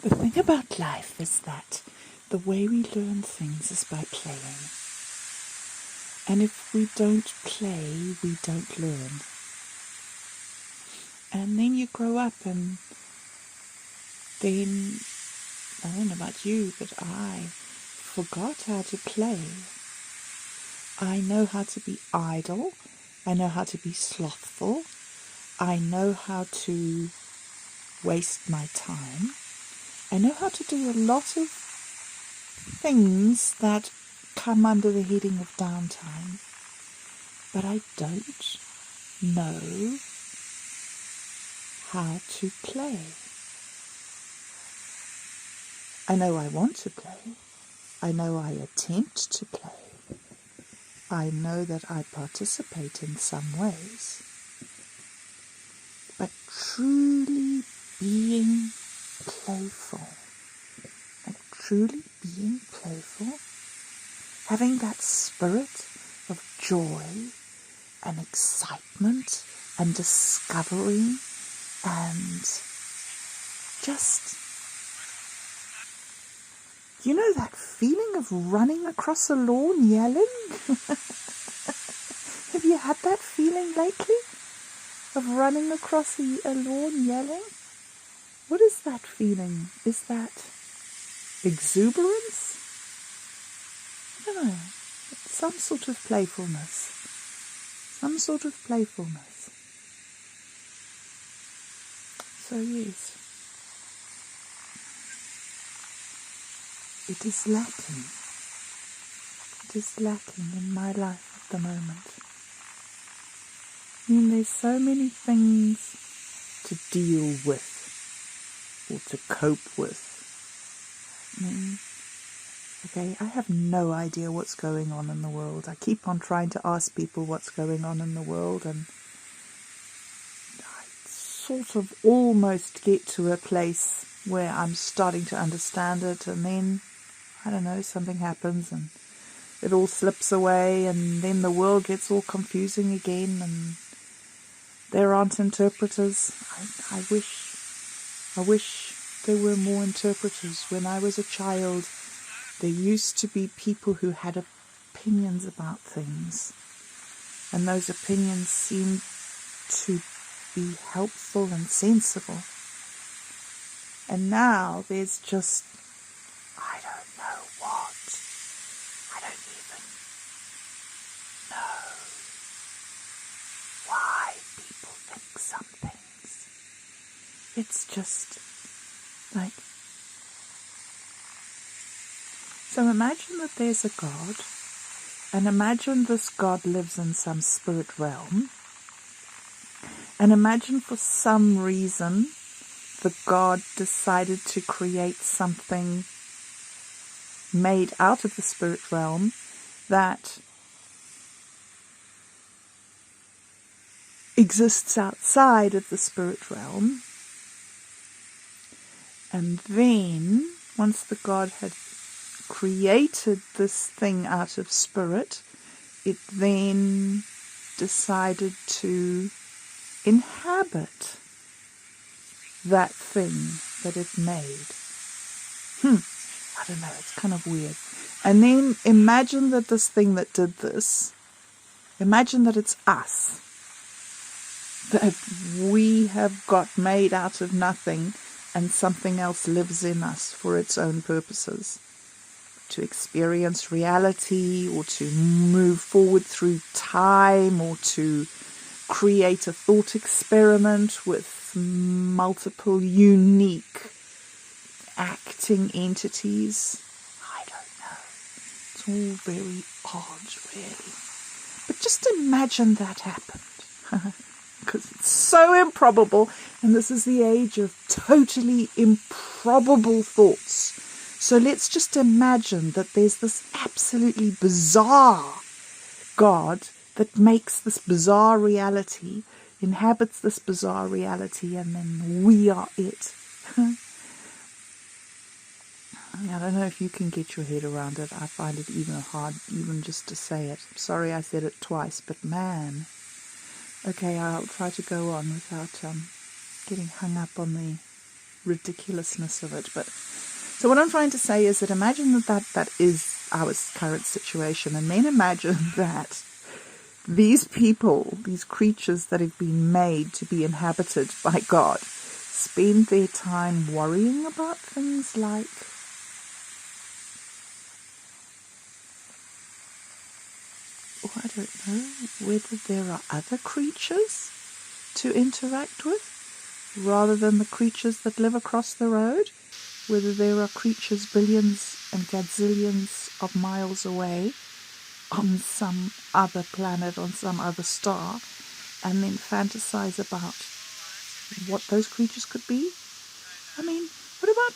The thing about life is that the way we learn things is by playing. And if we don't play, we don't learn. And then you grow up, and then, I don't know about you, but I forgot how to play. I know how to be idle. I know how to be slothful. I know how to waste my time. I know how to do a lot of things that come under the heading of downtime, but I don't know how to play. I know I want to play. I know I attempt to play. I know that I participate in some ways. But truly being playful, having that spirit of joy and excitement and discovery and just, you know, that feeling of running across a lawn yelling? Have you had that feeling lately? Of running across a lawn yelling? What is that feeling? Is that exuberance? I don't know. It's some sort of playfulness. So yes, it is lacking. It is lacking in my life at the moment. I mean, there's so many things to deal with or to cope with. Okay, I have no idea what's going on in the world. I keep on trying to ask people what's going on in the world, and I sort of almost get to a place where I'm starting to understand it, and then, I don't know, something happens and it all slips away, and then the world gets all confusing again, and there aren't interpreters. I wish there were more interpreters. When I was a child, there used to be people who had opinions about things, and those opinions seemed to be helpful and sensible. And now there's just, I don't know what. I don't even know why people think some things. It's just like, so imagine that there's a God, and imagine this God lives in some spirit realm, and imagine for some reason the God decided to create something made out of the spirit realm that exists outside of the spirit realm. And then, once the God had created this thing out of spirit, it then decided to inhabit that thing that it made. I don't know, it's kind of weird. And then imagine that this thing that did this, imagine that it's us, that we have got made out of nothing, and something else lives in us for its own purposes, to experience reality, or to move forward through time, or to create a thought experiment with multiple unique acting entities. I don't know. It's all very odd, really. But just imagine that happened. Because it's so improbable, and this is the age of totally improbable thoughts. So let's just imagine that there's this absolutely bizarre God that makes this bizarre reality, inhabits this bizarre reality, and then we are it. I don't know if you can get your head around it. I find it even hard, even just to say it. Sorry I said it twice, but man. Okay, I'll try to go on without getting hung up on the ridiculousness of it. But so what I'm trying to say is that imagine that is our current situation, and then imagine that these people, these creatures that have been made to be inhabited by God, spend their time worrying about things like I don't know, whether there are other creatures to interact with rather than the creatures that live across the road, whether there are creatures billions and gazillions of miles away on some other planet, on some other star, and then fantasize about what those creatures could be. I mean, what about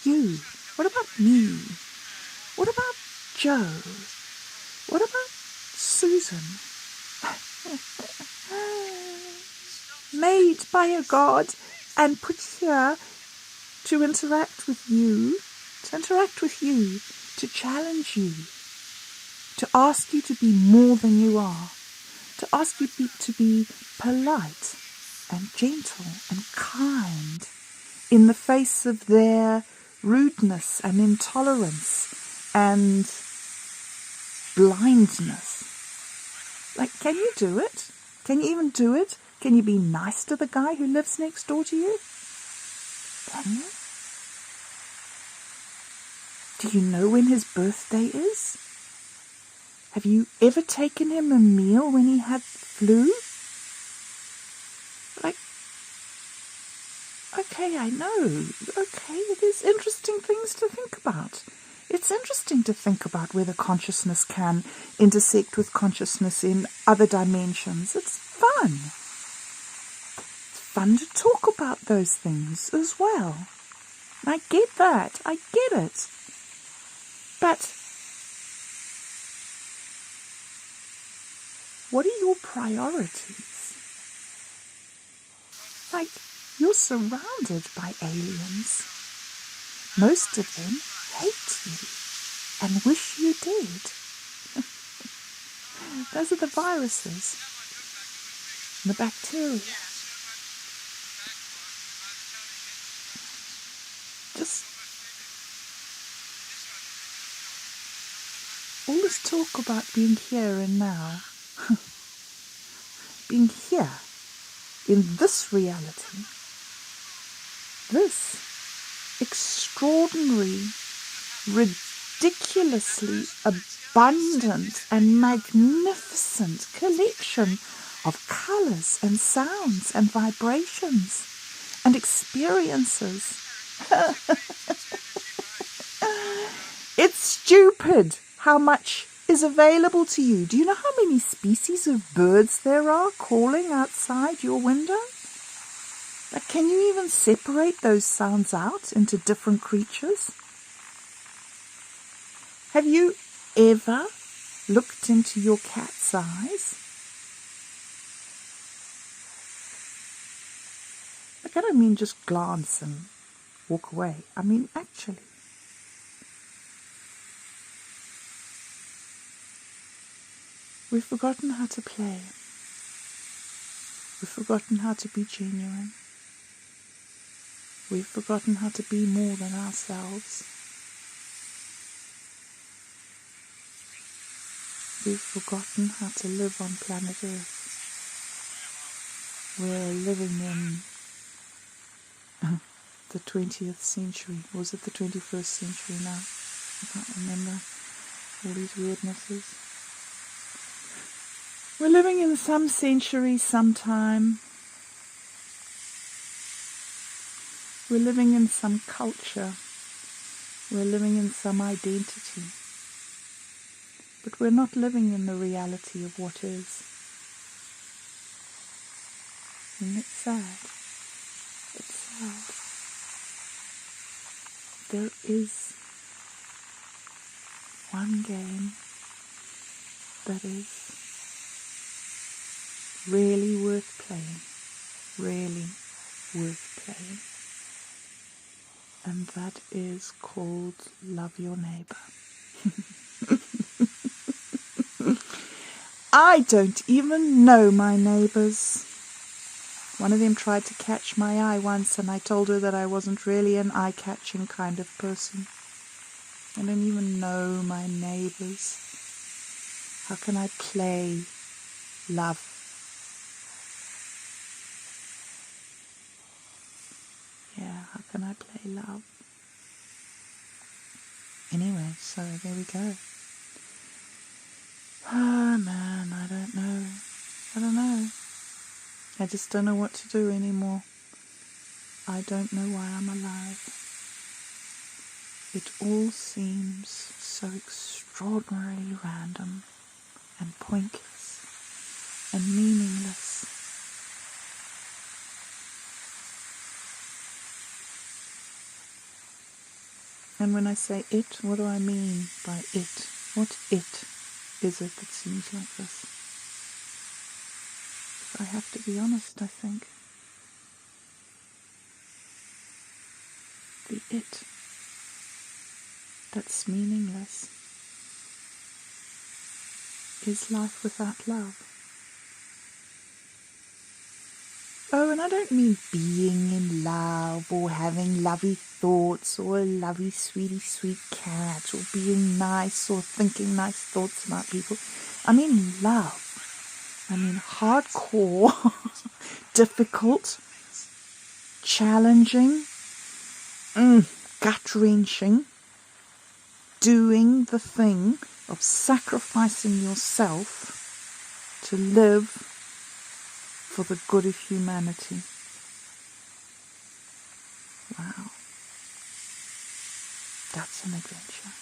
you? What about me? What about Joe? What about Susan? Made by a God and put here to interact with you, to challenge you, to ask you to be more than you are, to ask you to be polite and gentle and kind in the face of their rudeness and intolerance and blindness. Like, can you do it? Can you even do it? Can you be nice to the guy who lives next door to you? Can you? Do you know when his birthday is? Have you ever taken him a meal when he had flu? Like, okay, I know. Okay, there's interesting things to think about. It's interesting to think about whether consciousness can intersect with consciousness in other dimensions. It's fun. It's fun to talk about those things as well. I get that. I get it. But what are your priorities? Like, you're surrounded by aliens. Most of them hate you and wish you dead. Those are the viruses, the bacteria. Just all this talk about being here and now, being here in this reality, this extraordinary, ridiculously abundant and magnificent collection of colours and sounds and vibrations and experiences. It's stupid how much is available to you. Do you know how many species of birds there are calling outside your window? Like, can you even separate those sounds out into different creatures? Have you ever looked into your cat's eyes? Like, I don't mean just glance and walk away. I mean, actually. We've forgotten how to play. We've forgotten how to be genuine. We've forgotten how to be more than ourselves. We've forgotten how to live on planet Earth. We're living in the 20th century. Was it the 21st century now? I can't remember. All these weirdnesses. We're living in some century sometime. We're living in some culture. We're living in some identity. But we're not living in the reality of what is. And it's sad. It's sad. There is one game that is really worth playing. Really worth playing. And that is called Love Your Neighbor. I don't even know my neighbors. One of them tried to catch my eye once, and I told her that I wasn't really an eye-catching kind of person. I don't even know my neighbors. How can I play love? Yeah, how can I play love? Anyway, so there we go. Ah, man, I don't know. I just don't know what to do anymore. I don't know why I'm alive. It all seems so extraordinarily random and pointless and meaningless. And when I say it, what do I mean by it? What it is it that seems like this? If I have to be honest, I think the it that's meaningless is life without love. Oh, and I don't mean being in love or having lovey thoughts or a lovey, sweetie, sweet cat or being nice or thinking nice thoughts about people. I mean love. I mean hardcore, difficult, challenging, gut-wrenching, doing the thing of sacrificing yourself to live for the good of humanity. Wow. That's an adventure.